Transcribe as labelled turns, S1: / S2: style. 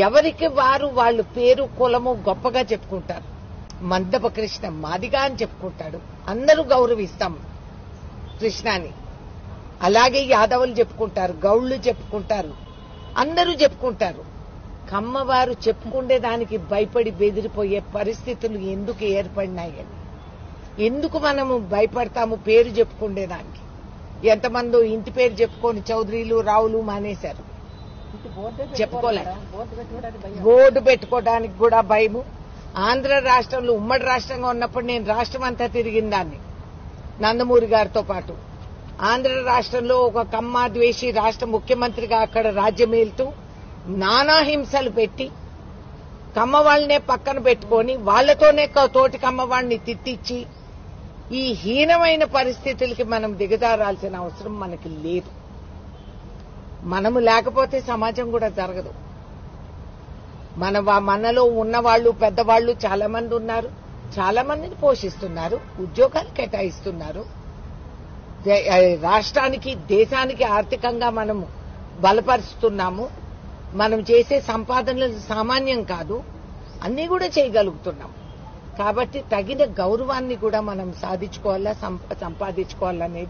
S1: ఎవరికి వారు వాళ్ళు పేరు కులము గొప్పగా చెప్పుకుంటారు. మందప కృష్ణ మాదిగా అని చెప్పుకుంటాడు. అందరూ గౌరవిస్తాం కృష్ణాని. అలాగే యాదవులు చెప్పుకుంటారు, గౌళ్లు చెప్పుకుంటారు, అందరూ చెప్పుకుంటారు. కమ్మవారు చెప్పుకుండే దానికి భయపడి బెదిరిపోయే పరిస్థితులు ఎందుకు ఏర్పడినాయని, ఎందుకు మనము భయపడతాము పేరు చెప్పుకుండేదానికి? ఎంతమందో ఇంటి పేరు చెప్పుకొని చౌదరీలు రావులు మానేశారు, చెప్పుకోలే. బోర్డు పెట్టుకోవడానికి కూడా భయము. ఆంధ్ర రాష్ట్రంలో ఉమ్మడి రాష్ట్రంగా ఉన్నప్పుడు నేను రాష్ట్రం అంతా తిరిగిన దాన్ని నందమూరి గారితో పాటు. ఆంధ్ర రాష్ట్రంలో ఒక కమ్మ ద్వేషి రాష్ట్ర ముఖ్యమంత్రిగా అక్కడ రాజ్యమేలుతూ నానా హింసలు పెట్టి కమ్మ వాళ్ళనే పక్కన పెట్టుకొని వాళ్లతోనే తోటి కమ్మ వాళ్ళని తిట్టించి ఈ హీనమైన పరిస్థితులకి మనం దిగజారాల్సిన అవసరం మనకి లేదు. మనము లేకపోతే సమాజం కూడా జరగదు. మనలో ఉన్నవాళ్లు పెద్దవాళ్లు చాలా మంది ఉన్నారు, చాలా మందిని పోషిస్తున్నారు, ఉద్యోగాలు కేటాయిస్తున్నారు. రాష్ట్రానికి దేశానికి ఆర్థికంగా మనము బలపరుస్తున్నాము. మనం చేసే సంపాదనలు సామాన్యం కాదు, అన్ని కూడా చేయగలుగుతున్నాం. కాబట్టి తగిన గౌరవాన్ని కూడా మనం సాధించుకోవాలా, సంపాదించుకోవాలనేది